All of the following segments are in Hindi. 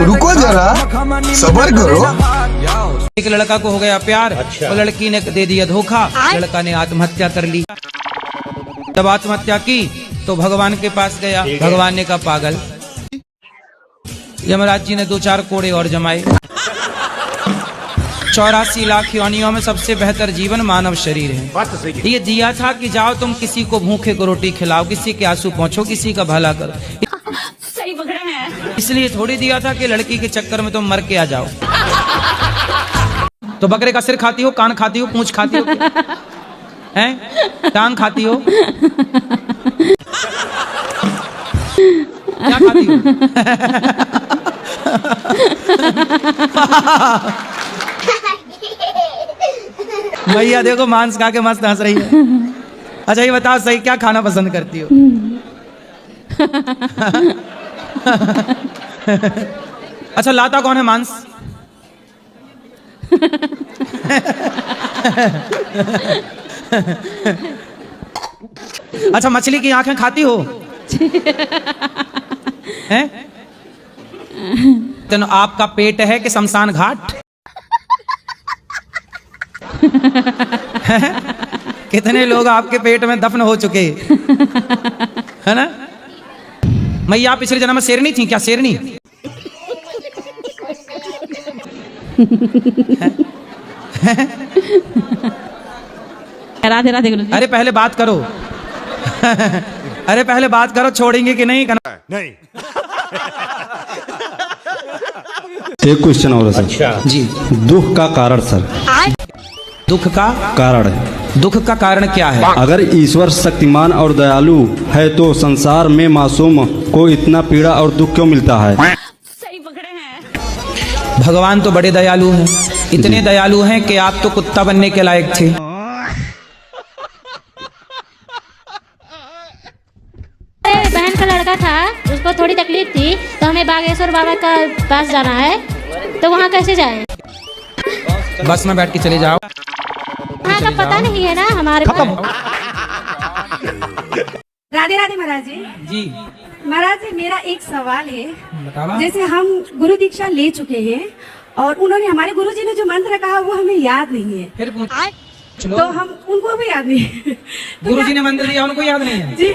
रुको जरा, सब्र करो। एक लड़का को हो गया प्यार। अच्छा। तो लड़की ने दे दिया धोखा, लड़का ने आत्महत्या कर ली। जब आत्महत्या की तो भगवान के पास गया। भगवान ने कहा पागल, यमराज जी ने 2-4 कोड़े और जमाए। 84 लाख योनियों में सबसे बेहतर जीवन मानव शरीर है। ये दिया था कि जाओ तुम किसी को भूखे को रोटी खिलाओ, किसी के आंसू पोंछो, किसी का भला करो। सही पकड़ा है। इसलिए थोड़ी दिया था कि लड़की के चक्कर में तुम मर के आ जाओ। तो बकरे का सिर खाती हो, कान खाती हो, पूंछ खाती हो, हैं? टांग खाती हो, क्या खाती हो? भैया देखो मांस खा के मस्त हंस रही है। अच्छा ये बताओ सही क्या खाना पसंद करती हो? अच्छा लाता कौन है मांस? अच्छा मछली की आंखें खाती हो? हैं? तो आपका पेट है कि शमशान घाट? कितने लोग आपके पेट में दफन हो चुके है ना? मैया पिछले जन्म में शेरनी थी क्या? शेरनी राधे राधे गुरु जी। अरे पहले बात करो। अरे पहले बात करो, छोड़ेंगे कि नहीं? नहीं। एक क्वेश्चन और है सर। अच्छा जी। दुख का कारण सर। दुख का कारण, दुख का कारण क्या है? अगर ईश्वर शक्तिमान और दयालु है तो संसार में मासूम को इतना पीड़ा और दुख क्यों मिलता है? सही पकड़े हैं। भगवान तो बड़े दयालु हैं, इतने दयालु हैं कि आप तो कुत्ता बनने के लायक थे। बहन का लड़का था, उसको थोड़ी तकलीफ थी तो हमें बागेश्वर बाबा का पास जाना है, तो वहाँ कैसे जाएं? बस में बैठ के चले जाओ। वहाँ का पता नहीं है ना हमारे पास। राधे राधे महाराज जी। जी महाराज जी मेरा एक सवाल है। बतावा। जैसे हम गुरु दीक्षा ले चुके हैं और उन्होंने हमारे गुरु जी ने जो मंत्र कहा वो हमें याद नहीं है, फिर पूछ तो हम उनको भी याद नहीं है। तो गुरु जी ने मंत्र दिया उनको याद नहीं है? जी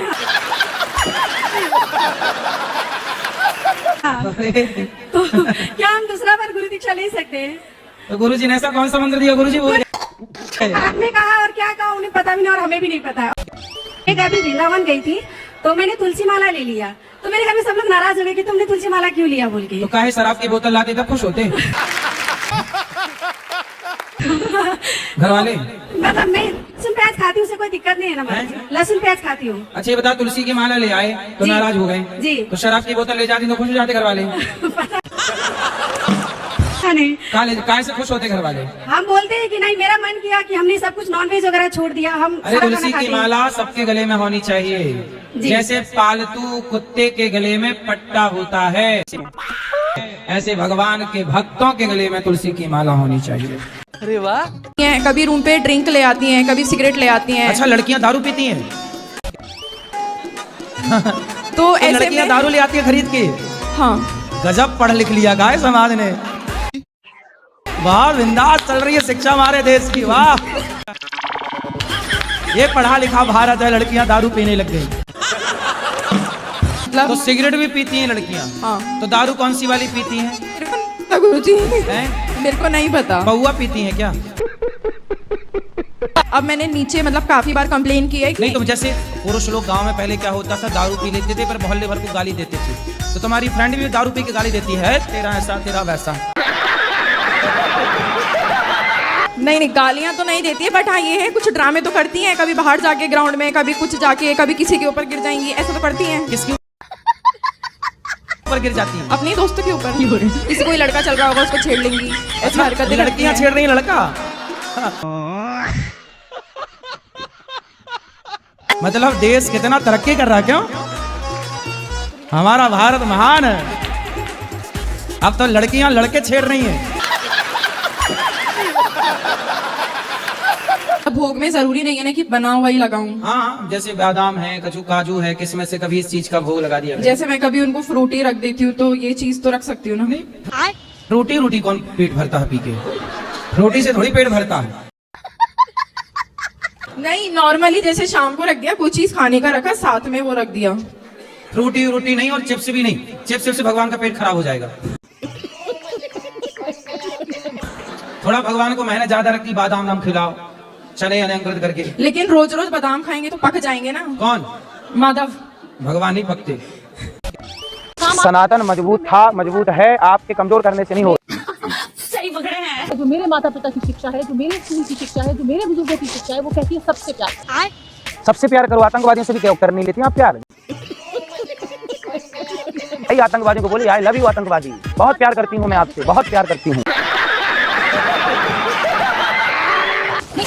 हाँ। तो क्या हम दूसरा बार गुरु दीक्षा ले सकते हैं? तो गुरु जी ने ऐसा कौन सा मंत्र दिया? गुरु जी बोल आपने कहा और क्या कहा उन्हें पता भी नहीं और हमें भी नहीं पता। एक अभी वृंदावन गई थी तो मैंने तुलसी माला ले लिया, तो मेरे घर में सब लोग नाराज हो गए कि तुमने तुलसी माला क्यों लिया बोल के। तो काहे शराब की बोतल लाते तब खुश होते घर वाले? मतलब मैं लहसुन प्याज खाती हूँ, उसे कोई दिक्कत नहीं है ना। लहसुन प्याज खाती हूँ। अच्छा ये बता, तुलसी की माला ले आए तो जी। नाराज हो गए जी। तो शराब की बोतल ले जाती तो खुश हो जाते घर वाले? नहीं, काहे से खुश होते घर वाले? हम बोलते हैं कि नहीं मेरा मन किया कि हमने सब कुछ नॉनवेज वगैरह छोड़ दिया, हम अरे सारा तुलसी खाना की खाते हैं। माला सबके गले में होनी चाहिए, जैसे पालतू कुत्ते के गले में पट्टा होता है, ऐसे भगवान के भक्तों के गले में तुलसी की माला होनी चाहिए। अरे वाह। कभी रूम पे ड्रिंक ले आती हैं, कभी सिगरेट ले आती हैं। अच्छा लड़कियां दारू पीती हैं? तो ऐसे लड़कियां में दारू ले आती है खरीद के? हाँ। गजब पढ़ लिख लिया गाय समाज ने। वाह बिंदास चल रही है शिक्षा हमारे देश की, वाह। ये पढ़ा लिखा भारत है, लड़कियां दारू पीने लग गई। मतलब तो सिगरेट भी पीती हैं लड़कियां? हाँ। तो दारू कौन सी वाली पीती हैं? गुरुजी हैं? मेरे को नहीं पता। पौआ पीती हैं क्या? अब मैंने नीचे मतलब काफी बार कंप्लेन की है कि नहीं तो जैसे पुरुष लोग गांव में पहले क्या होता था, दारू पी लेते थे पर मोहल्ले भर को गाली देते थे, तो तुम्हारी फ्रेंड भी दारू पी के गाली देती है, तेरा ऐसा तेरा वैसा? नहीं गालियां तो नहीं देती है, बट हाँ ये है कुछ ड्रामे तो करती हैं, कभी बाहर जाके ग्राउंड में, कभी कुछ जाके, कभी किसी के ऊपर गिर जाएंगी, ऐसा तो करती हैं। किसके ऊपर गिर जाती हैं? अपनी दोस्तों के ऊपर। किसी कोई लड़का चल रहा होगा उसको छेड़ लेंगी, ऐसी हरकतें लड़कियां छेड़ रही हैं लड़का? मतलब देश कितना तरक्की कर रहा है, क्यों? हमारा भारत महान है। अब तो लड़कियां लड़के छेड़ रही हैं। भोग में जरूरी नहीं है ना कि बना हुआ ही लगाऊं। हाँ, जैसे बादाम है, काजू है, किसमें से कभी इस चीज का भोग लगा दिया। जैसे मैं कभी उनको फ्रूटी रख देती हूँ तो ये चीज तो रख सकती हूँ ना। रोटी कौन पेट भरता है पी के? रोटी से थोड़ी पेट भरता है। नहीं, नॉर्मली जैसे शाम को रख दिया, कुछ चीज खाने का रखा, साथ में वो रख दिया। रोटी नहीं और चिप्स भी नहीं। चिप्स से भगवान का पेट खराब हो जाएगा। थोड़ा भगवान को मेहनत ज्यादा रखती, बादाम नाम खिलाओ, चने अंकुरित करके। लेकिन रोज रोज बादाम खाएंगे तो पक जाएंगे ना। कौन? माधव। भगवान नहीं पकते। सनातन मजबूत है, आपके कमजोर करने से नहीं हो। सही पकड़े हैं। जो मेरे माता पिता की शिक्षा है, जो मेरे स्कूल की शिक्षा है, जो मेरे बुजुर्गों की शिक्षा है, वो कहती है सबसे प्यार। सबसे प्यार करो। आतंकवादियों से भी क्यों कर नहीं लेती आप प्यार? आतंकवादियों को बोलिए आई लव यू आतंकवादी, बहुत प्यार करती हूँ मैं आपसे, बहुत प्यार करती हूँ।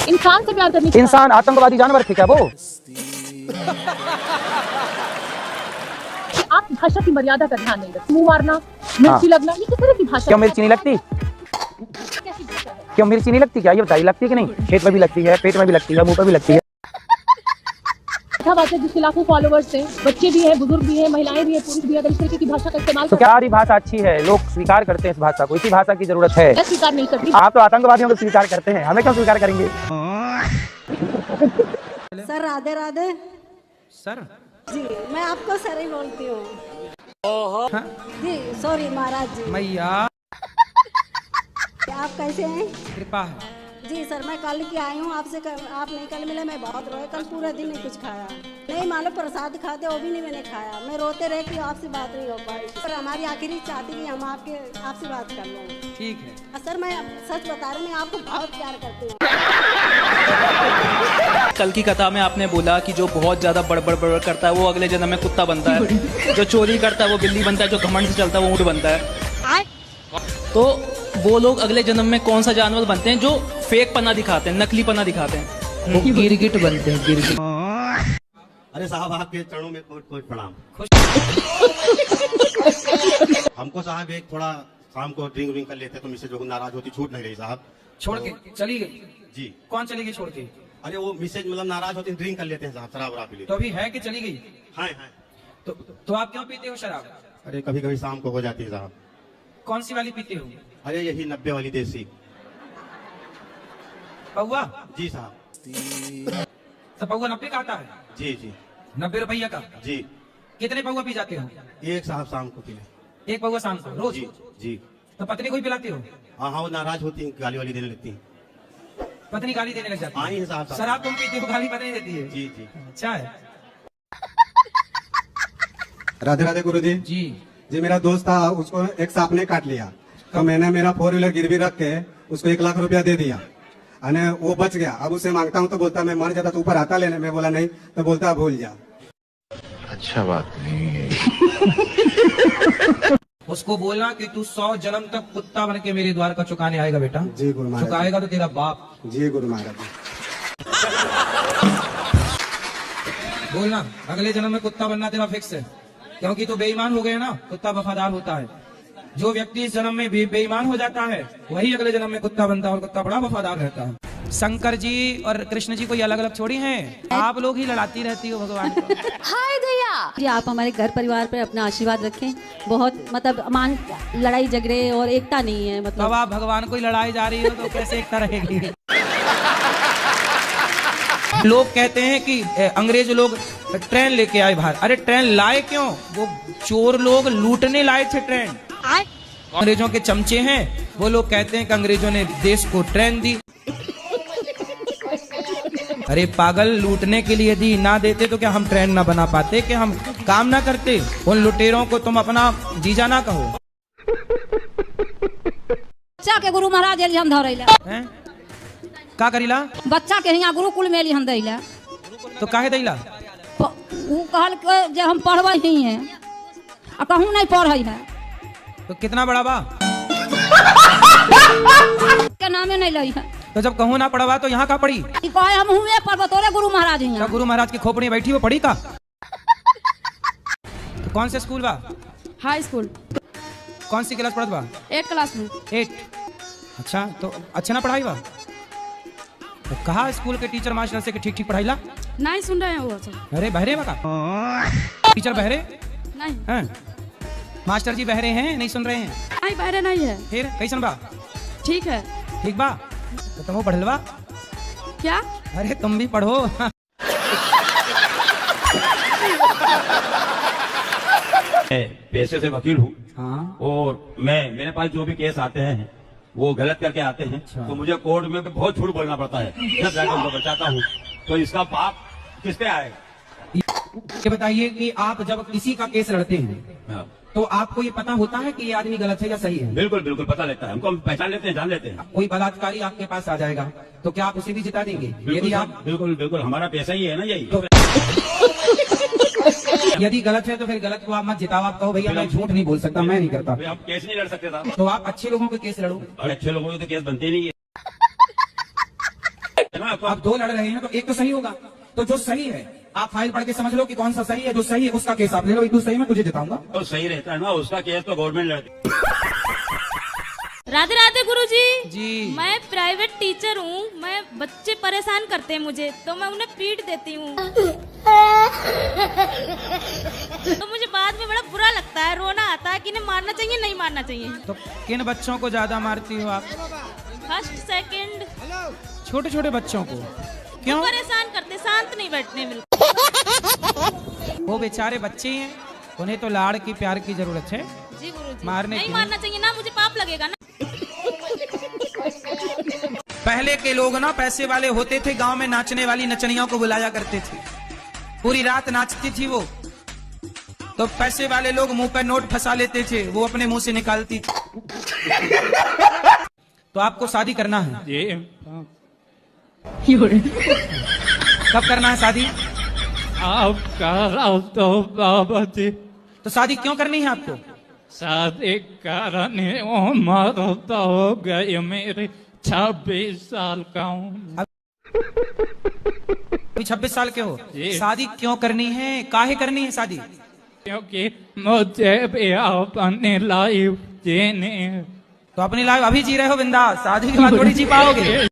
इंसान से प्यार करनी। इंसान आतंकवादी जानवर थे क्या वो? आप भाषा की मर्यादा का ध्यान नहीं रखते। मुंह मारना, मिर्ची लगना, ये किस तरह की भाषा? क्यों मिर्ची नहीं लगती? कैसी भाषा है? क्यों मिर्ची नहीं लगती क्या? ये बताइए, लगती है कि नहीं? खेत में भी लगती है, पेट में भी लगती है, मुंह पर भी लगती है। अच्छा बात है, जिसके लाखों फॉलोवर्स हैं, बच्चे भी हैं, बुजुर्ग भी हैं, महिलाएं भी हैं, पुरुष भी हैं, अगर इस तरीके की भाषा का इस्तेमाल तो क्या हमारी भाषा अच्छी है? लोग स्वीकार करते हैं इस भाषा को, इसी भाषा की जरूरत है। मैं स्वीकार नहीं करती। आप तो आतंकवादियों को स्वीकार करते हैं, हमें क्यों स्वीकार करेंगे? सर राधे राधे। सर जी मैं आपको सर ही बोलती हूँ। जी सॉरी महाराज जी। मैया आप कैसे हैं? कृपा है। जी सर मैं कल की आई हूँ आपसे आप नहीं कल मिले, मैं बहुत रोए, कल पूरा दिन नहीं कुछ खाया, नहीं मालूम प्रसाद खाते वो भी नहीं मैंने खाया, मैं रोते रह कि आपसे बात नहीं हो पाई। सर हमारी आखिरी चाहती कि हम आपसे बात कर लें। ठीक है सर मैं सच बता रही हूँ, मैं आपको बहुत प्यार करती हूँ। कल की कथा में आपने बोला कि जो बहुत ज्यादा बड़बड़ करता है वो अगले जन्म में कुत्ता बनता है, जो चोरी करता है वो बिल्ली बनता है, जो घमंड से चलता है वो ऊंट बनता है। तो वो लोग अगले जन्म में कौन सा जानवर बनते हैं जो फेक पना दिखाते हैं, नकली पना दिखाते हैं? वो गिरगिट बनते हैं, गिरगिट। अरे साहब आपके चरणों में कोट प्रणाम। हमको साहब एक थोड़ा शाम को ड्रिंक विंक कर लेते तो मिसेज जो नाराज होती, छूट नहीं रही साहब। छोड़ के चली गई? जी। कौन चली गई छोड़ के? अरे वो मिसेज मतलब नाराज होती, ड्रिंक कर लेते हैं साहब, शराब वराब पी लेते। तो अभी है कि चली गई? हाँ। तो आप क्यों पीते हो शराब? अरे कभी कभी शाम को हो जाती है साहब। कौन सी वाली पीते हो? अरे यही 90 वाली देसी पौवा। जी साहब। तो पौवा 90 का आता है? जी 90 रुपया का? जी। कितने पौवा पी जाते हो? एक साहब शाम को पी ले। एक पौवा शाम को रोज? जी। तो पत्नी को ही पिलाते हो? हाँ वो नाराज होती है, गाली वाली देने लगती है। पत्नी गाली देने लग जाती है? आई है साहब। शराब तुम पीते हो, गाली पत्नी देती है? जी। अच्छा है। राधे राधे गुरुजी। जी मेरा दोस्त था, उसको एक सांप ने काट लिया, तो मैंने मेरा 4 व्हीलर गिरवी रख के उसको 1 लाख रुपया दे दिया, अने वो बच गया। अब उसे मांगता हूँ तो बोलता मैं मर जाता तो ऊपर आता लेने, मैं बोला नहीं, तो बोलता भूल जा। अच्छा बात नहीं है। उसको बोलना कि तू 100 जन्म तक कुत्ता बन के मेरे द्वार का चुकाने आएगा बेटा। जी गुरु महाराज। चुकाएगा तो तेरा बाप। जी गुरु महाराज। बोलना अगले जन्म में कुत्ता बनना तेरा फिक्स है, क्योंकि तू बेईमान हो गया ना। कुत्ता वफादार होता है। जो व्यक्ति इस जन्म में बेईमान हो जाता है वही अगले जन्म में कुत्ता बनता है, और कुत्ता बड़ा वफादार रहता है। शंकर जी और कृष्ण जी कोई अलग अलग छोड़ी हैं? आप लोग ही लड़ाती रहती हो भगवान को। हाय दया। जी आप हमारे घर परिवार पे अपना आशीर्वाद रखें। बहुत मतलब लड़ाई झगड़े और एकता नहीं है, मतलब अब आप भगवान को ही लड़ाई जा रही हो तो कैसे एकता रहेगी? लोग कहते हैं कि अंग्रेज लोग ट्रेन लेके आए बाहर। अरे ट्रेन लाए क्यों? वो चोर लोग लूटने लाए थे ट्रेन। अंग्रेजों के चमचे हैं वो लोग, कहते हैं कि अंग्रेजों ने देश को ट्रेन दी। अरे पागल, लूटने के लिए दी, ना देते तो क्या हम ट्रेन ना बना पाते? कि हम काम ना करते? उन लुटेरों को तुम अपना जीजा ना कहो। बच्चा के गुरु महाराज एलिहन धरैला हैं? का करीला? बच्चा के यहाँ गुरुकुल में एलिहन दैला। तो काहे दैला? वो कहल के जे हम पढ़बै ही हैं, आ कहूँ नहीं पढ़ै है। तो कितना बड़ा बा? के नामे नहीं लई है। तो जब कहूँ ना पढ़वा तो यहाँ का पढ़ी? कहे हम हुए पर तोरे गुरु महाराज हैं। गुरु महाराज की खोपड़ी बैठी वो पढ़ी का? तो कौन से स्कूल बा? High school. कौन सी क्लास पढ़त बा? 8 क्लास में। 8। अच्छा, तो अच्छा ना पढ़ाई बा? तो कहा स्कूल के टीचर मास्टर से कि ठीक ठीक पढ़ाई ला? नहीं सुन रहे हैं वो सब। अरे बहरे बका टीचर बहरे नहीं हैं? मास्टर जी बहरे हैं, नहीं सुन रहे हैं? नहीं बहरे नहीं है। फिर कैसन बा? ठीक है। ठीक बा तो तुम पढ़लवा? क्या? अरे तुम भी पढ़ो। पैसे से वकील हूँ। हाँ। और मेरे पास जो भी केस आते हैं वो गलत करके आते हैं। तो मुझे कोर्ट में बहुत झूठ बोलना पड़ता है जब जाकर उनको बचाता हूँ। तो इसका पाप किस पे आएगा? ये बताइए कि आप जब किसी का केस लड़ते हैं तो आपको ये पता होता है कि ये आदमी गलत है या सही है? बिल्कुल बिल्कुल पता लगता है हमको, हम पहचान लेते हैं, जान लेते हैं। कोई बलात्कारी आपके पास आ जाएगा तो क्या आप उसे भी जिता देंगे? यदि आप बिल्कुल बिल्कुल हमारा पैसा ही है ना यही। तो यदि गलत है तो फिर गलत को आप मत जिताओ, आप कहो भैया मैं झूठ नहीं बोल सकता, मैं नहीं करता। आप केस नहीं लड़ सकते था तो आप अच्छे लोगों के केस लड़ो। और अच्छे लोगों के तो केस बनते नहीं है। आप दो लड़ रहे हैं तो एक तो सही होगा, तो जो सही है आप फाइल पढ़ के समझ लो कि कौन सा सही है। जो सही है उसका केस आप ले लो, तू सही मैं तुझे जिताऊंगा। तो सही रहता है ना, उसका केस तो गवर्नमेंट लड़ती। राधे राधे गुरुजी। जी। मैं प्राइवेट टीचर हूँ, मैं बच्चे परेशान करते हैं मुझे तो मैं उन्हें पीट देती हूँ। तो मुझे बाद में बड़ा बुरा लगता है, रोना आता है कि इन्हें मारना चाहिए नहीं मारना चाहिए। तो किन बच्चों को ज्यादा मारती हो आप? फर्स्ट सेकंड छोटे छोटे बच्चों को। क्यों? परेशान करते, शांत नहीं बैठने मिलते। वो बेचारे बच्चे हैं, उन्हें तो लाड़ की प्यार की जरूरत है। जी गुरुजी। मारने नहीं की मारना चाहिए ना, मुझे पाप लगेगा ना। पहले के लोग ना पैसे वाले होते थे, गांव में नाचने वाली नचनियों को बुलाया करते थे, पूरी रात नाचती थी वो। तो पैसे वाले लोग मुंह पर नोट फंसा लेते थे, वो अपने मुंह से निकालती थी। तो आपको शादी करना है? कब करना है शादी? बाबा जी तो शादी क्यों करनी है आपको? शादी करने उम्र तो हो गई मेरी, 26 साल का हूँ। अभी 26 साल के हो? जी। शादी क्यों करनी है, काहे करनी है शादी? क्योंकि मुझे भी अपनी लाइफ जीनी है। तो अपनी लाइफ अभी जी रहे हो बिंदास, शादी के बाद थोड़ी जी पाओगे।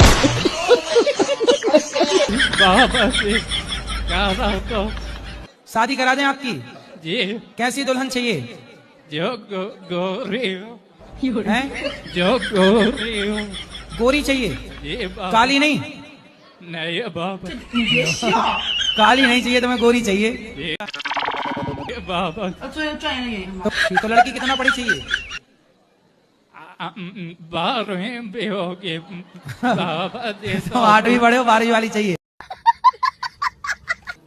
बाबा जी करा तो शादी करा दें आपकी? जी। कैसी दुल्हन चाहिए? जो गोरी हो हैं? जो गोरी हो। गोरी चाहिए? जी बाबा। काली नहीं? नहीं बाबा। काली नहीं चाहिए तुम्हें, गोरी चाहिए? जी बाबा। तो लड़की कितना पढ़ी चाहिए? 12वीं भी होगी बाबा जी। तो 8वीं पढ़े हो, 12वीं वाली चाहिए?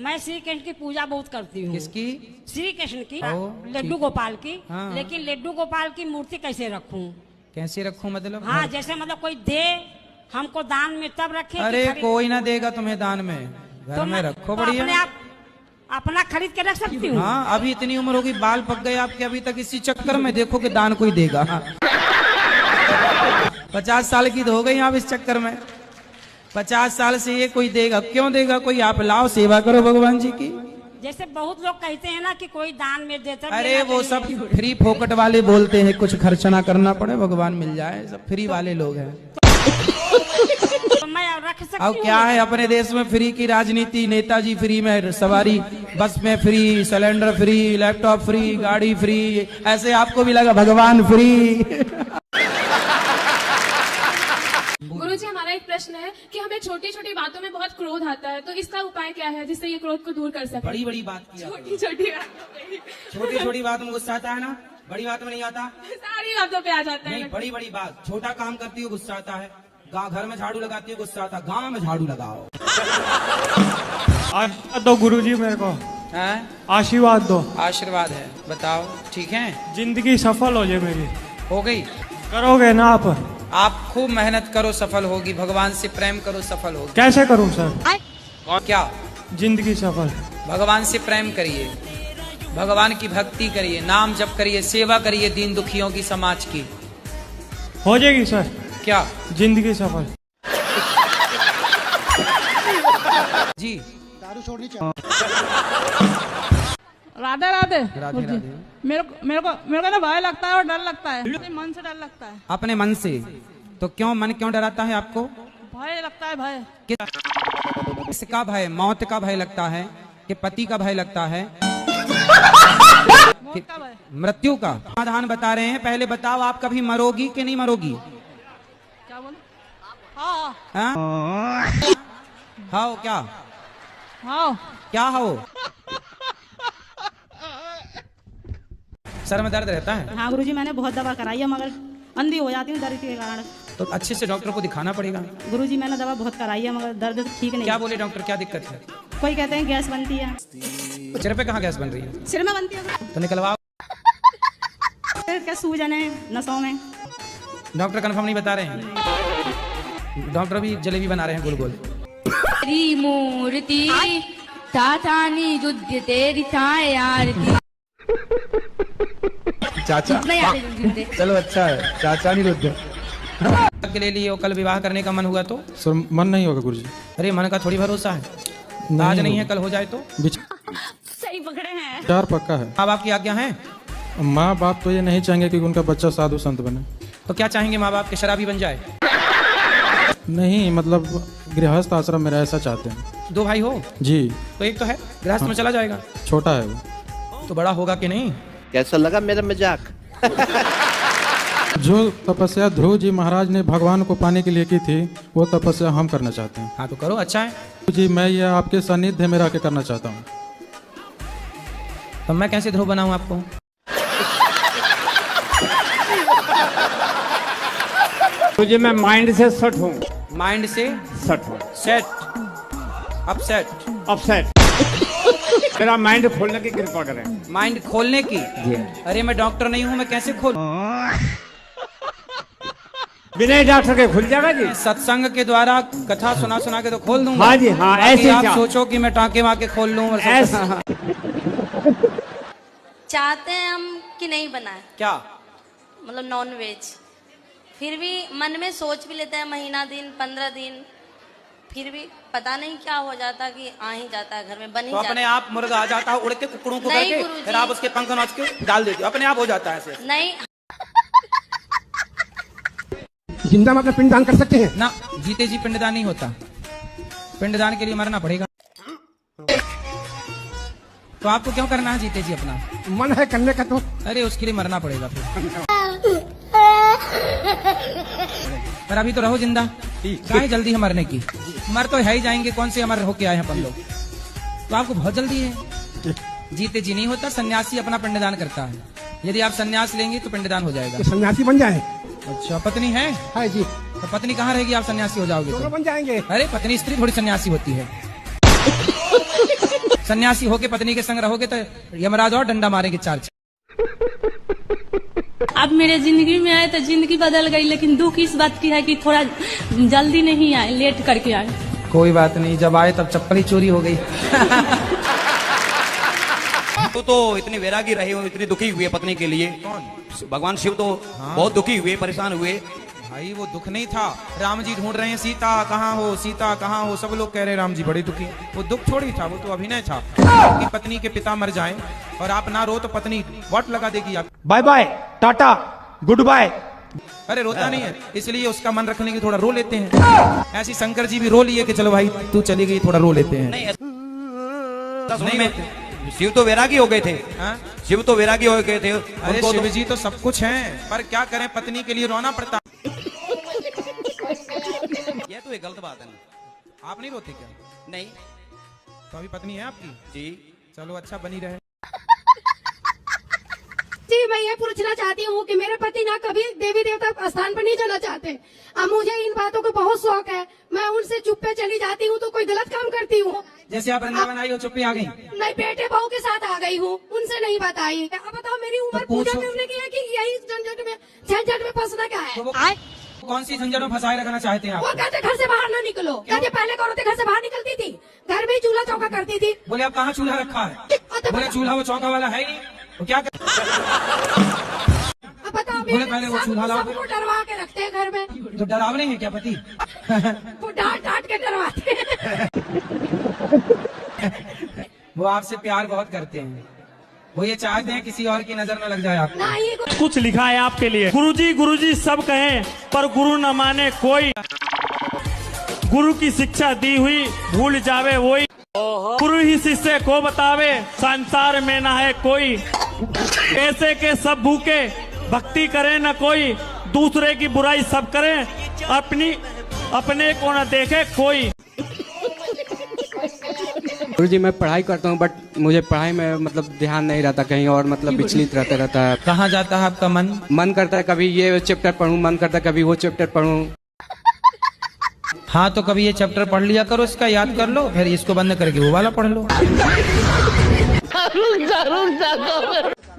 मैं श्री कृष्ण की पूजा बहुत करती हूँ। किसकी? श्री कृष्ण की, लड्डू गोपाल की। हाँ। लेकिन लड्डू गोपाल की मूर्ति कैसे रखूं? कैसे रखूं मतलब? हाँ जैसे मतलब कोई दे हमको दान में तब रखे। अरे कोई ना देगा तुम्हें दान में, घर तो में रखो तो बढ़िया। अपने आप अपना खरीद के रख सकती हूँ। हाँ अभी इतनी उम्र होगी, बाल पक गए आपके अभी तक, इसी चक्कर में देखो कि दान कोई देगा। 50 साल की तो हो गई आप इस चक्कर में। 50 साल से ये कोई देगा, क्यों देगा कोई? आप लाओ, सेवा करो भगवान जी की। जैसे बहुत लोग कहते हैं ना कि कोई दान में देता। अरे वो सब फ्री फोकट वाले बोलते हैं, कुछ खर्च ना करना पड़े, भगवान मिल जाए, सब फ्री वाले लोग हैं। तो मैं रख सकती अब क्या है अपने देश में फ्री की राजनीति, नेताजी फ्री में सवारी, बस में free, cylinder free, laptop free, गाड़ी फ्री, ऐसे आपको भी लगा भगवान फ्री। गुरुजी हमारा एक प्रश्न है कि हमें छोटी छोटी बातों में बहुत क्रोध आता है, तो इसका उपाय क्या है जिससे ये क्रोध को दूर कर सके? बड़ी बड़ी बात की छोटी छोटी छोटी छोटी बात में गुस्सा आता है ना, बड़ी बात में नहीं आता। सारी बातों पे आ जाता है। नहीं, बड़ी बड़ी बात, छोटा काम करती हो गुस्सा आता है, घर में झाड़ू लगाती हो गुस्सा आता है, गाँव में झाड़ू लगाओ। दो गुरुजी मेरे को आशीर्वाद दो। आशीर्वाद है, बताओ ठीक है? जिंदगी सफल हो जाए मेरी। हो गई? करोगे ना आप खूब मेहनत करो, सफल होगी। भगवान से प्रेम करो, सफल होगी। कैसे करूं सर? क्या? जिंदगी सफल। भगवान से प्रेम करिए, भगवान की भक्ति करिए, नाम जप करिए, सेवा करिए दीन दुखियों की, समाज की। हो जाएगी सर। क्या? जिंदगी सफल। जी दारू छोड़नी चाहिए। राधे राधे। राधे राधे। मेरे को ना भय लगता है और डर लगता है, मन से डर लगता है। अपने मन से? तो क्यों मन क्यों डराता है आपको? भय लगता है भय। किसका भय? मौत का भय लगता है कि पति का भय लगता है? मृत्यु का समाधान बता रहे हैं। पहले बताओ, आप कभी मरोगी कि नहीं मरोगी? क्या बोले? हाँ हाओ क्या? हाँ क्या हो? सर में दर्द रहता है? हाँ गुरुजी, मैंने बहुत दवा कराई है मगर अंधी हो जाती हूँ दर्द के कारण। तो अच्छे से डॉक्टर को दिखाना पड़ेगा। गुरुजी मैंने दवा बहुत कराई है मगर दर्द ठीक नहीं। क्या बोले डॉक्टर, क्या दिक्कत है? कोई कहते हैं गैस बनती है। सिर पे कहाँ गैस बन रही है? सिर में बनती है तो निकलवाओ। क्या सूजन है नसों में? डॉक्टर कंफर्म नहीं बता रहे हैं। डॉक्टर भी जलेबी बना रहे हैं गोल गोल। तेरी मूर्ति तातानी युद्ध तेरी आरती। चाचा चलो अच्छा है, चाचा नहीं रुद्ध के ले लिए। कल विवाह करने का मन हुआ तो? सर मन नहीं होगा गुरुजी। अरे मन का थोड़ी भरोसा है, आज नहीं है कल हो जाए तो? सही पकड़े हैं। विचार पक्का है। माँ बाप की आज्ञा है? माँ बाप तो ये नहीं चाहेंगे कि उनका बच्चा साधु संत बने। तो क्या चाहेंगे माँ बाप के? शराबी बन जाए? नहीं, मतलब गृहस्थ आश्रम में ऐसा चाहते हैं। 2 भाई हो? जी। तो एक तो है गृहस्थ में चला जाएगा। छोटा है वो। तो बड़ा होगा कि नहीं? कैसा लगा मेरा मजाक? जो तपस्या ध्रुव जी महाराज ने भगवान को पाने के लिए की थी, वो तपस्या हम करना चाहते हैं। हाँ तो करो, अच्छा है जी। मैं ये आपके सानिध्य में रह के करना चाहता हूँ। तो मैं कैसे ध्रुव बनाऊं आपको? मुझे मैं माइंड से सेट हूँ। माइंड से सेट हूँ। सेट अपसेट मेरा माइंड खोलने की कृपा करें। माइंड खोलने की? अरे मैं डॉक्टर नहीं हूँ, मैं कैसे खोल? बिना डॉक्टर के खुल जाएगा जी। सत्संग के द्वारा कथा सुना सुना के तो खोल दूंगा। हाँ जी हाँ, ऐसे आप सोचो कि मैं टाँके वाके खोल लूँ। चाहते हैं हम कि नहीं बनाए, क्या मतलब नॉन वेज, फिर भी मन में सोच भी लेते हैं महीना दिन 15 दिन, फिर भी पता नहीं क्या हो जाता कि आ ही जाता है घर में, बन ही तो जाता अपने आप मुर्गा आ जाता है उड़ के कुकड़ों को नहीं करके, गुरुजी। फिर आप उसके पंख नोच के डाल देते हो, अपने आप हो जाता है ऐसे। नहीं जिंदा मतलब पिंडदान कर सकते हैं ना? जीते जी पिंडदान नहीं होता, पिंडदान के लिए मरना पड़ेगा। तो आपको क्यों करना है जीते जी? अपना मन है करने का तो। अरे उसके लिए मरना पड़ेगा फिर। पर अभी तो रहो जिंदा, क्या है जल्दी है मरने की? मर तो है ही जाएंगे, कौन से अमर होके आए हैं अपन लोग। तो आपको बहुत जल्दी है। जीते जी नहीं होता, सन्यासी अपना पिंडदान करता है। यदि आप सन्यास लेंगे तो पिंडदान हो जाएगा। सन्यासी बन जाए। अच्छा, पत्नी है? है जी। तो पत्नी कहाँ रहेगी आप सन्यासी हो जाओगे? दोनों बन जाएंगे। अरे पत्नी स्त्री थोड़ी सन्यासी होती है। सन्यासी होके पत्नी के संग रहोगे तो यमराज और डंडा मारेंगे 4। अब मेरे जिंदगी में आए तो जिंदगी बदल गई, लेकिन दुख इस बात की है कि थोड़ा जल्दी नहीं आए, लेट करके आए। कोई बात नहीं, जब आए तब चप्पल ही चोरी हो गई। तो इतनी वैरागी रहे हो, इतनी दुखी हुए पत्नी के लिए। भगवान शिव तो बहुत दुखी हुए, परेशान हुए। भाई वो दुख नहीं था, राम जी ढूंढ रहे हैं सीता कहाँ हो, सीता कहाँ हो, सब लोग कह रहे हैं राम जी बड़ी दुखी। वो दुख थोड़ी था, वो तो अभिनय था कि पत्नी के पिता मर जाएं और आप ना रो तो पत्नी वट लगा देगी आप। Bye bye, tata, good bye. अरे रोता नहीं है, इसलिए उसका मन रखने के थोड़ा रो लेते हैं। ऐसी शंकर जी भी रो लिए कि चलो भाई तू चली गई, थोड़ा रो लेते हैं। नहीं, शिव तो वैरागी हो गए थे। शिव तो वैरागी हो गए थे। अरे शिव जी तो सब कुछ हैं, पर क्या करें, पत्नी के लिए रोना पड़ता। ये तो एक गलत बात है ना। आप नहीं रोते क्या? नहीं। तो अभी पत्नी है आपकी? जी। चलो अच्छा, बनी रहे। जी मैं ये पूछना चाहती हूँ कि मेरे पति ना कभी देवी देवता स्थान पर नहीं जाना चाहते। अब मुझे इन बातों का बहुत शौक है, मैं उनसे चुप्पे चली जाती हूँ तो कोई गलत काम करती हूँ। जैसे आप वृंदावन आई हो चुप्पी आ गई? नहीं, बेटे बहू के साथ आ गई हूँ, उनसे नहीं बताई। अब बताओ मेरी उम्र पूजा में उन्होंने किया कि यही झंझट में फंसना क्या है? कौन सी झंझट में फंसाए रखना चाहते हैं आप? वो कहते घर से बाहर ना निकलो। कहते पहले कौन होते घर से बाहर निकलती थी, घर में चूल्हा चौका करती थी। बोले आप कहाँ चूल्हा रखा है? बोले चूल्हा वो चौका वाला है नहीं, तो क्या बताओ बोले पहले वो चूल्हा लाओ। सबको डरवा के रखते हैं घर में। तो डरावने हैं क्या पति? वो डांट डांट के डरवाते हैं। वो आपसे प्यार बहुत करते हैं, वो ये चाहते हैं किसी और की नजर न लग जाए आप। कुछ लिखा है आपके लिए, गुरुजी गुरुजी सब कहें पर गुरु न माने कोई। गुरु की शिक्षा दी हुई भूल जावे वही, गुरु ही शिष्य को बतावे संसार में ना है कोई, ऐसे के सब भूखे भक्ति करे न कोई, दूसरे की बुराई सब करे अपने को न देखे कोई। गुरुजी मैं पढ़ाई करता हूँ बट मुझे पढ़ाई में मतलब ध्यान नहीं रहता, कहीं और मतलब विचलित रहता है। कहाँ जाता है आपका मन करता है कभी ये चैप्टर पढूं, मन करता है कभी वो चैप्टर पढूं। हाँ तो कभी ये चैप्टर पढ़ लिया करो, इसका याद कर लो, फिर इसको बंद करके वो वाला पढ़ लो।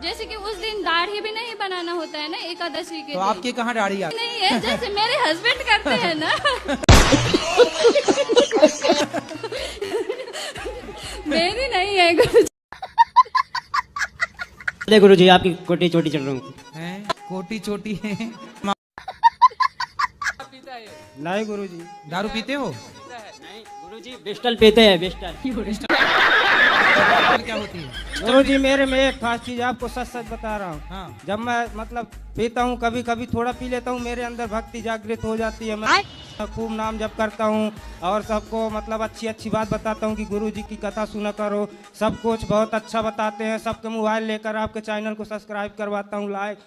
जैसे कि उस दिन दाढ़ी भी नहीं बनाना होता है ना एकादशी के तो आपकी कहाँ दाढ़ी आती नहीं है, जैसे मेरे हस्बैंड करते हैं ना। मेरी नहीं है गुरुजी। गुरुजी आपकी कोटी चोटी चल रही है, कोटी चोटी है। नहीं गुरुजी। दारू पीते हो? नहीं गुरुजी, बिस्टल पीते हैं, बिस्टल। क्या होती है गुरुजी? मेरे में एक खास चीज आपको सच सच बता रहा हूँ। हाँ। जब मैं मतलब पीता हूँ, कभी कभी थोड़ा पी लेता हूँ, मेरे अंदर भक्ति जागृत हो जाती है। मैं खूब नाम जप करता हूँ और सबको मतलब अच्छी अच्छी बात बताता हूँ कि गुरुजी की कथा सुना करो, सब कुछ बहुत अच्छा बताते हैं। सबके मोबाइल लेकर आपके चैनल को सब्सक्राइब करवाता हूँ, लाइक।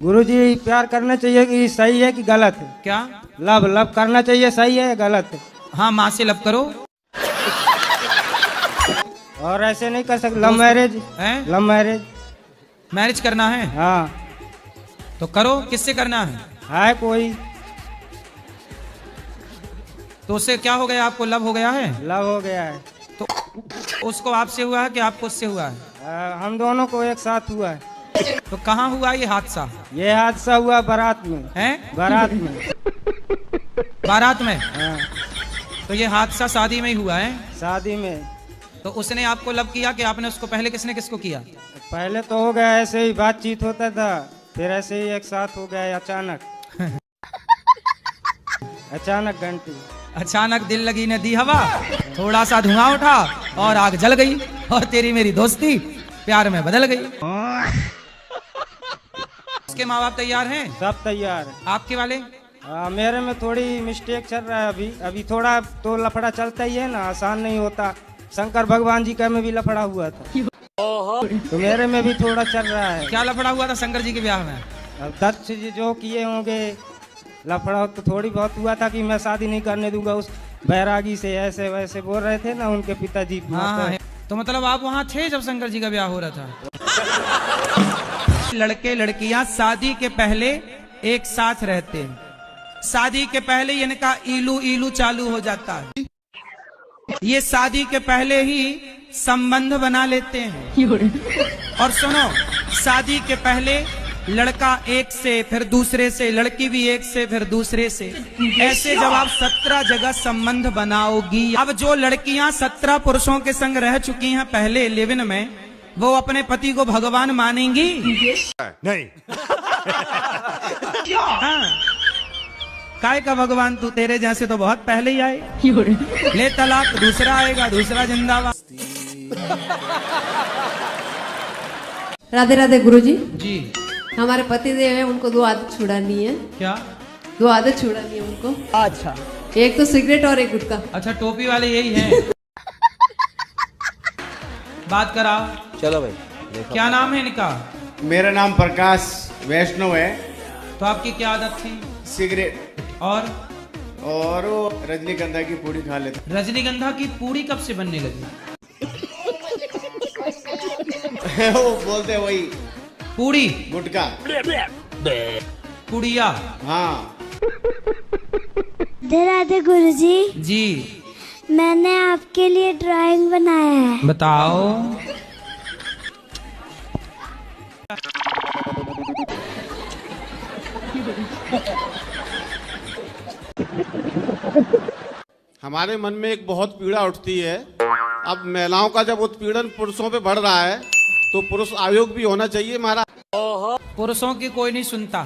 गुरुजी प्यार करना चाहिए कि सही है कि गलत है? क्या लव करना चाहिए, सही है या गलत है? हाँ, माँ से लव करो। और ऐसे नहीं कर सकते? लव मैरिज है? लव मैरिज करना है? हाँ तो करो। किससे करना है कोई? तो उससे क्या हो गया? आपको लव हो गया है? लव हो गया है। तो उसको आपसे हुआ है कि आपको उससे हुआ है? हम दोनों को एक साथ हुआ है। तो कहाँ हुआ ये हादसा? ये हादसा हुआ बारात में। है? बारात में। बारात में? हाँ। तो ये हादसा शादी में ही हुआ है? शादी में। तो उसने आपको लव किया कि आपने उसको? पहले किसने किसको किया? पहले तो हो गया ऐसे ही, बातचीत होता था, फिर ऐसे ही एक साथ हो गया अचानक। अचानक घंटी। अचानक दिल लगी ने दी हवा, थोड़ा सा धुआं उठा और आग जल गई, और तेरी मेरी दोस्ती प्यार में बदल गई। उसके माँ बाप तैयार हैं? सब तैयार। आपके वाले? मेरे में थोड़ी मिस्टेक चल रहा है अभी थोड़ा तो लफड़ा चलता ही है ना, आसान नहीं होता। शंकर भगवान जी का में भी लफड़ा हुआ था, तो मेरे में भी थोड़ा चल रहा है। क्या लफड़ा हुआ था शंकर जी के ब्याह में? अब दत्त जी जो किए होंगे लफड़ा, तो थोड़ी बहुत हुआ था कि मैं शादी नहीं करने दूंगा उस बैरागी से, ऐसे वैसे बोल रहे थे ना उनके पिताजी। हाँ, तो मतलब आप वहाँ थे जब शंकर जी का ब्याह हो रहा था? लड़के लड़कियां शादी के पहले एक साथ रहते हैं, शादी के पहले इनका इलू इलू चालू हो जाता है, ये शादी के पहले ही संबंध बना लेते हैं। और सुनो, शादी के पहले लड़का एक से, फिर दूसरे से, लड़की भी एक से, फिर दूसरे से, ऐसे जब आप 17 जगह संबंध बनाओगी। अब जो लड़कियां 17 पुरुषों के संग रह चुकी हैं पहले लिव-इन में, वो अपने पति को भगवान मानेंगी? नहीं। हाँ। काय का भगवान? तू तेरे जैसे तो बहुत पहले ही आए। ले तलाक, दूसरा आएगा, दूसरा जिंदाबाद। राधे राधे गुरुजी। जी। हमारे पति देव है, उनको 2 आदत छुड़ानी है। क्या? 2 आदत छुड़ानी है उनको। अच्छा। एक तो सिगरेट और एक गुटखा। अच्छा, टोपी वाले यही हैं। बात कराओ। चलो भाई। क्या नाम है इनका? मेरा नाम प्रकाश वैष्णव है। तो आपकी क्या आदत थी? सिगरेट और वो रजनीगंधा की पूड़ी खा लेता। रजनीगंधा की पूड़ी कब से बनने लगी? वो बोलते वही पूड़ी, गुटखा, पुड़िया। हाँ। राधे गुरुजी। जी। मैंने आपके लिए ड्राइंग बनाया है। बताओ। हमारे मन में एक बहुत पीड़ा उठती है। अब महिलाओं का जब उत्पीड़न पुरुषों पे बढ़ रहा है, तो पुरुष आयोग भी होना चाहिए महाराज। पुरुषों की कोई नहीं सुनता।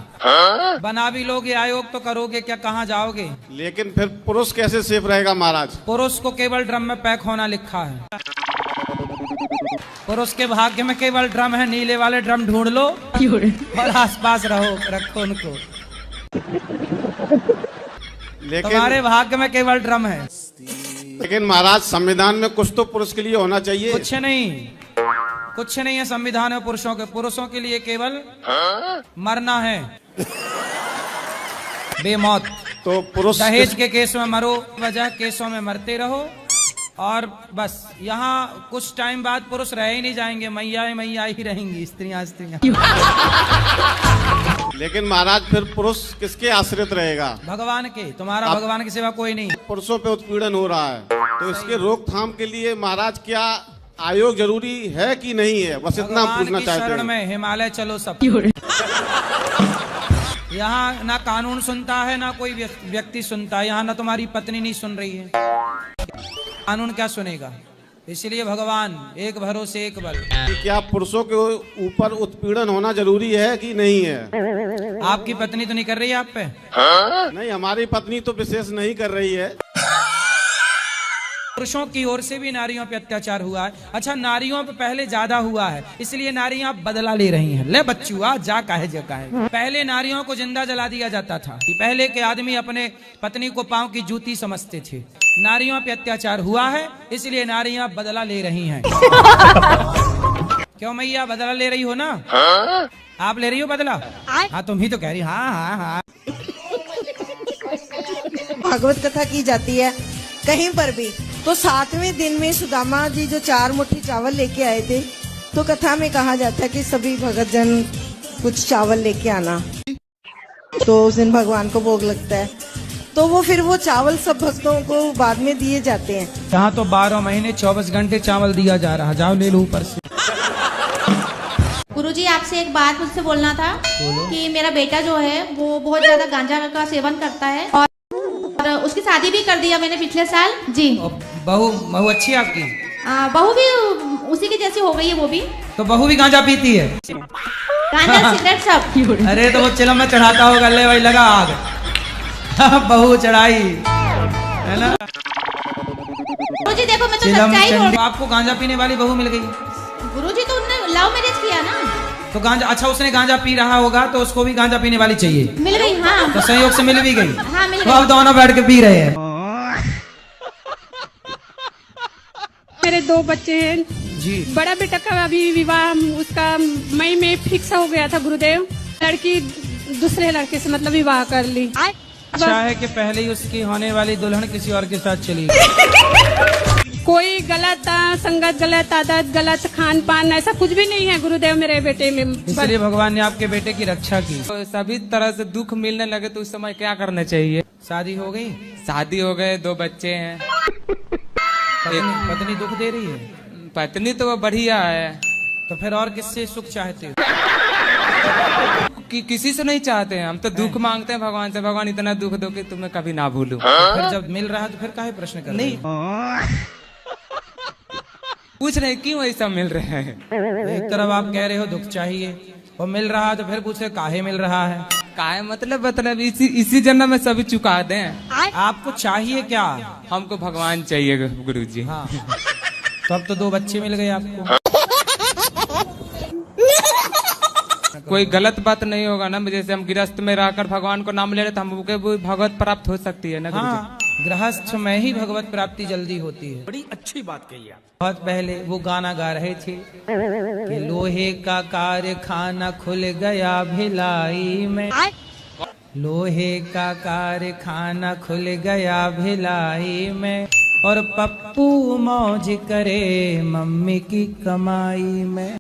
बना भी लोगे आयोग तो करोगे क्या? कहाँ जाओगे? लेकिन फिर पुरुष कैसे सेफ रहेगा महाराज? पुरुष को केवल ड्रम में पैक होना लिखा है। पुरुष के भाग्य में केवल ड्रम है, नीले वाले ड्रम ढूंढ लो और आसपास रहो, रखो उनको। लेकिन तुम्हारे भाग्य में केवल ड्रम है। लेकिन महाराज संविधान में कुछ तो पुरुष के लिए होना चाहिए। कुछ नहीं है संविधान में पुरुषों के लिए केवल मरना है, बेमौत। तो पुरुष दहेज के केस में मरो, वजह केसों में मरते रहो, और बस यहाँ कुछ टाइम बाद पुरुष रह ही नहीं जाएंगे, मैया ही रहेंगी, स्त्रियां। लेकिन महाराज फिर पुरुष किसके आश्रित रहेगा? भगवान के। तुम्हारा भगवान के सिवा कोई नहीं। पुरुषों पे उत्पीड़न हो रहा है, तो इसके रोकथाम के लिए महाराज क्या आयोग जरूरी है कि नहीं है? बस इतना हम पूछना चाहते हैं। शरण में हिमालय चलो सब। यहाँ ना कानून सुनता है, ना कोई व्यक्ति सुनता है। यहाँ ना तुम्हारी पत्नी नहीं सुन रही है, कानून क्या सुनेगा? इसलिए भगवान एक भरोसे एक बल। क्या पुरुषों के ऊपर उत्पीड़न होना जरूरी है कि नहीं है? आपकी पत्नी तो नहीं कर रही है आप पे? नहीं, हमारी पत्नी तो विशेष नहीं कर रही है। पुरुषों की ओर से भी नारियों पे अत्याचार हुआ है। अच्छा, नारियों पे पहले ज्यादा हुआ है, इसलिए नारियां बदला ले रही हैं। ले बच्चुआ जा काहे पहले नारियों को जिंदा जला दिया जाता था। पहले के आदमी अपने पत्नी को पांव की जूती समझते थे। नारियों पे अत्याचार हुआ है, इसलिए नारियां बदला ले रही हैं। क्यों मैया, बदला ले रही हो ना? आप ले रही हो बदला? हाँ, तुम ही तो कह रही। हाँ। भागवत कथा की जाती है कहीं पर भी, तो 7वें दिन में सुदामा जी जो 4 मुट्ठी चावल लेके आए थे, तो कथा में कहा जाता है कि सभी भगत जन कुछ चावल लेके आना, तो उस दिन भगवान को भोग लगता है। तो वो फिर वो चावल सब भक्तों को बाद में दिए जाते हैं। यहाँ तो 12 महीने 24 घंटे चावल दिया जा रहा। जाओ ले लो ऊपर से। गुरुजी, आपसे एक बात मुझसे बोलना था कि मेरा बेटा जो है वो बहुत ज्यादा गांजा का सेवन करता है, और उसकी शादी भी कर दिया मैंने पिछले साल जी। बहू अच्छी है आपकी? बहू भी उसी की जैसी हो गई है वो भी। तो बहू भी गांजा पीती है? गांजा सिगरेट सब। अरे तो वो चिलम में चढ़ाता होगा, ले भाई लगा आग। बहू चढ़ाई है ना। गुरुजी देखो, मैं तो सच्चाई बोल रही हूँ। आपको गांजा पीने वाली बहू मिल गई? गुरुजी तो उन्होंने लव मैरिज किया ना। तो गांजा, अच्छा उसने गांजा पी रहा होगा तो उसको भी गांजा पीने वाली चाहिए। मिल गई। हाँ, तो संयोग से मिल भी गई। हाँ, मिल गई। तो अब दोनों बैठ के पी रहे हैं। मेरे 2 बच्चे हैं जी। बड़ा बेटा का अभी विवाह उसका मई में फिक्स हो गया था गुरुदेव। लड़की दूसरे लड़के से मतलब विवाह कर ली। अच्छा है कि पहले ही उसकी होने वाली दुल्हन किसी और के साथ चली गई। कोई गलत संगत, गलत आदत, गलत खान पान ऐसा कुछ भी नहीं है गुरुदेव मेरे बेटे में। इसलिए भगवान ने आपके बेटे की रक्षा की। तो सभी तरह से दुख मिलने लगे तो उस समय क्या करना चाहिए? शादी हो गई? शादी हो गए, 2 बच्चे हैं। पत्नी दुख दे रही है? पत्नी तो वो बढ़िया है। तो फिर और किससे सुख चाहते हो? किसी से नहीं चाहते हैं हम तो दुख मांगते हैं भगवान से। भगवान इतना दुख दो कि तुम्हें कभी ना भूलूं। फिर जब मिल रहा है तो फिर काहे प्रश्न कर रहे हो? पूछ रहे क्यों ऐसा मिल रहे हैं? एक तरफ आप कह रहे हो दुख चाहिए, और मिल रहा है तो फिर पूछ रहे काहे मिल रहा है? काहे मतलब इसी जन्म में सभी चुका दें। आपको चाहिए क्या? हमको भगवान चाहिए गुरुजी। हाँ। तो अब तो 2 बच्चे मिल गए आपको। कोई गलत बात नहीं होगा ना, जैसे हम गृहस्थ में रहकर भगवान को नाम ले रहे तो हमको भगवत प्राप्त हो सकती है ना। हाँ, गृहस्थ में ही भगवत प्राप्ति जल्दी होती है। बड़ी अच्छी बात कही आप। बहुत पहले वो गाना गा रहे थे कि लोहे का कारखाना खुल गया भिलाई में, लोहे का कारखाना खुल गया भिलाई में, और पप्पू मौज करे मम्मी की कमाई में।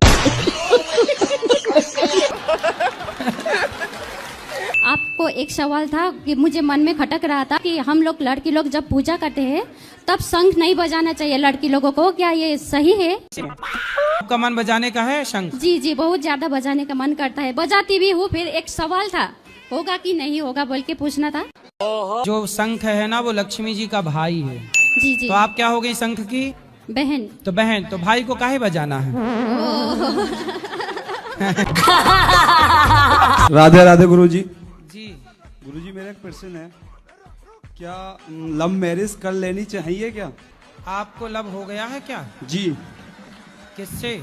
आपको एक सवाल था कि मुझे मन में खटक रहा था कि हम लोग लड़की लोग जब पूजा करते हैं तब शंख नहीं बजाना चाहिए लड़की लोगों को, क्या ये सही है? आपका मन बजाने का है शंख? जी जी, बहुत ज्यादा बजाने का मन करता है, बजाती भी हूँ। फिर एक सवाल था, होगा कि नहीं होगा बोल के पूछना था। जो शंख है ना वो लक्ष्मी जी का भाई है। जी जी। तो आप क्या हो गई शंख की बहन? तो बहन, तो भाई को काहे बजाना है? राधे राधे गुरुजी। जी गुरुजी, मेरा एक प्रश्न है, क्या लव मैरिज कर लेनी चाहिए क्या? आपको लव हो गया है क्या? जी। किससे?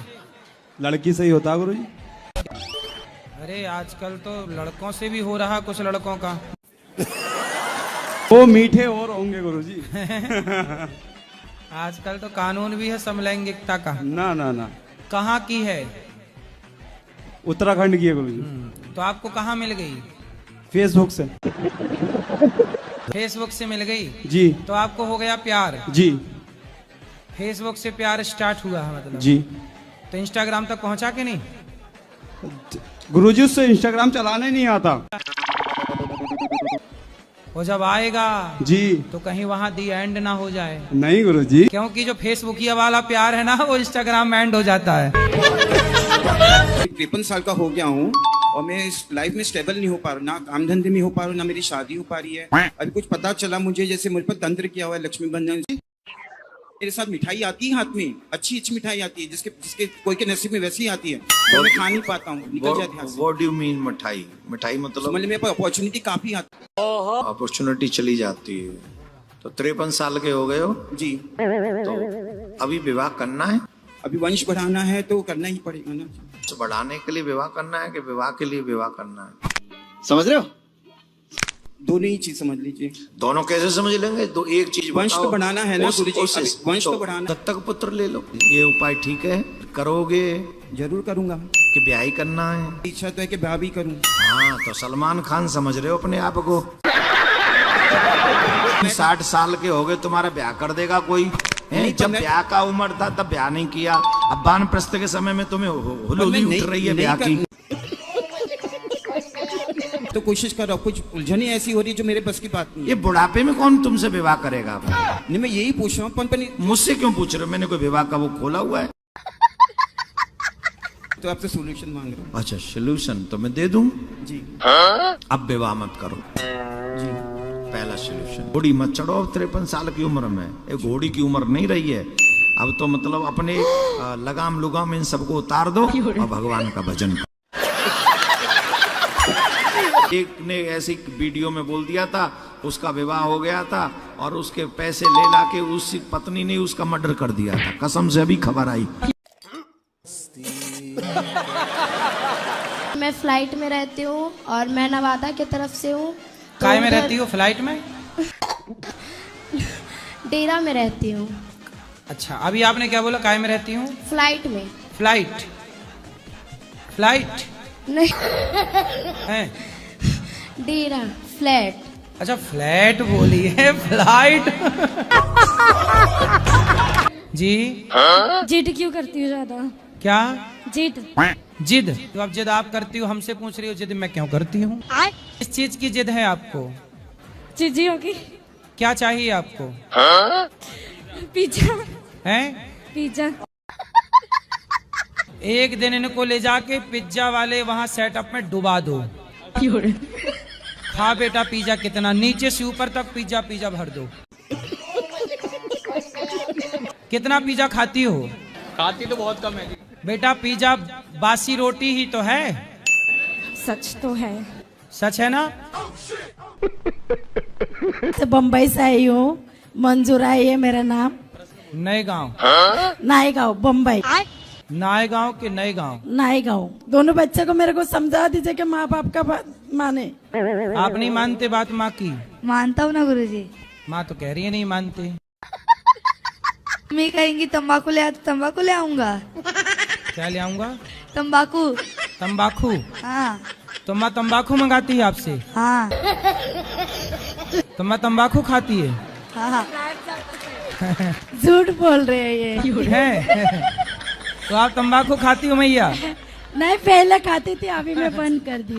लड़की से ही होता है गुरुजी। अरे आजकल तो लड़कों से भी हो रहा कुछ लड़कों का। वो मीठे और होंगे गुरुजी। आजकल तो कानून भी है समलैंगिकता का। ना ना ना, कहाँ की है? उत्तराखंड की है गुरुजी। तो आपको कहाँ मिल गई? फेसबुक से। फेसबुक से मिल गई जी। तो आपको हो गया प्यार जी। फेसबुक से प्यार स्टार्ट हुआ है मतलब जी। तो इंस्टाग्राम तक पहुंचा कि नहीं? गुरुजी उससे इंस्टाग्राम चलाने नहीं आता। वो जब आएगा जी तो कहीं वहां दी एंड ना हो जाए। नहीं गुरुजी, क्योंकि जो फेसबुकिया वाला प्यार है ना वो इंस्टाग्राम में एंड हो जाता है। 53 साल का हो गया हूँ और मैं इस लाइफ में स्टेबल नहीं हो पा रहा, ना काम धंधे में हो पा रहा हूँ, ना मेरी शादी हो पा रही है। अभी कुछ पता चला मुझे, जैसे मुझ पर तंत्र किया हुआ है लक्ष्मी बंधन से। मेरे साथ मिठाई आती है हाथ में, अच्छी अच्छी मिठाई आती है, जिसके कोई के नसीब में वैसी आती है, तो मैं खा नहीं पाता हूँ, निकल जाती है। What do you mean मिठाई? मिठाई मतलब समझ में अपॉर्चुनिटी काफी आती है। अपॉर्चुनिटी चली जाती है। तो 53 साल के हो गए हो जी। तो अभी विवाह करना है? अभी वंश बढ़ाना है तो करना ही पड़ेगा ना। तो बढ़ाने के लिए विवाह करना है कि विवाह के लिए विवाह करना है? समझ रहे हो? दोनों ही चीज समझ लीजिए। दोनों कैसे समझ लेंगे? दो एक चीज वंश तो बढ़ाना है ना गुरुजी, वंश तो तो बढ़ाना। दत्तक पुत्र ले लो, ये उपाय ठीक है? करोगे? जरूर करूंगा। कि ब्याह ही करना है? इच्छा तो है कि ब्याह भी करूं। हाँ, तो सलमान खान समझ रहे हो अपने आप को? 60 साल के हो गए, तुम्हारा ब्याह कर देगा कोई? जब ब्याह का उम्र था तब ब्याह नहीं किया, अब वानप्रस्थ के समय में तुम्हें हुलूली उठ रही है ब्याह की। तो कोशिश कर रहा हूँ, कुछ उलझने ऐसी हो रही है जो मेरे बस की बात नहीं है। ये बुढ़ापे में कौन तुमसे विवाह करेगा? नहीं, मैं यही पूछ रहा हूँ। मुझसे क्यों पूछ रहे हो? मैंने कोई विवाह का वो खोला हुआ है? तो आपसे सोल्यूशन मांग रहा हूँ। अच्छा, सोल्यूशन तो मैं दे दूं जी। अब विवाह मत करो जी। पहला सोल्यूशन, घोड़ी मत चढ़ो अब 53 साल की उम्र में। ये घोड़ी की उम्र नहीं रही है अब, तो मतलब अपने लगाम लुगाम इन सबको उतार दो और भगवान का भजन करो। एक ने ऐसी वीडियो में बोल दिया था, उसका विवाह हो गया था और उसके पैसे ले लाके उसकी पत्नी ने उसका मर्डर कर दिया था। कसम से अभी खबर आई। मैं फ्लाइट में रहती हूँ और मैं नवादा की तरफ से हूँ। काय में रहती हो? फ्लाइट में? डेरा में रहती हूँ। अच्छा, अभी आपने क्या बोला? काय में रहती हूँ? फ्लाइट में। फ्लाइट? फ्लाइट नहीं है? डेरा, फ्लैट। अच्छा, फ्लैट बोली है, फ्लाइट। जी जिद क्यों करती हो ज्यादा? क्या जिद? जिद? तो अब जिद आप करती हो, हमसे पूछ रही हो जिद मैं क्यों करती हूँ? इस चीज की जिद है आपको? चीजियों की। क्या चाहिए आपको? पिज्जा है? पिज्जा। एक दिन इनको ले जाके पिज्जा वाले वहां सेटअप में डुबा दो। खा बेटा पिज्जा, कितना नीचे से ऊपर तक पिज्जा पिज्जा भर दो। कितना पिज्जा खाती हो? खाती तो बहुत कम है बेटा, पिज्जा बासी रोटी ही तो है। सच तो है। सच है ना? तो बम्बई से आई हूँ, मंजूरा है मेरा नाम। नए गांव? नए गांव, बम्बई। नए गांव के नए गांव? नए गांव। दोनों बच्चे को मेरे को समझा दीजिए कि माँ बाप का बात माने। आप नहीं मानते बात माँ की? मानता हूँ ना गुरुजी। माँ तो कह रही है नहीं मानते। मैं कहेंगी तंबाकू ले आ तो तंबाकू ले आऊंगा। क्या ले आऊंगा? तंबाकू। तंबाकू? हाँ। तो माँ तंबाकू मंगाती है आपसे? हाँ। तो माँ तंबाकू खाती है? हाँ। झूठ बोल रहे हैं ये। है? तो आप तंबाकू खाती हो मैया? नहीं, पहले खाती थी, अभी मैं बंद कर दी।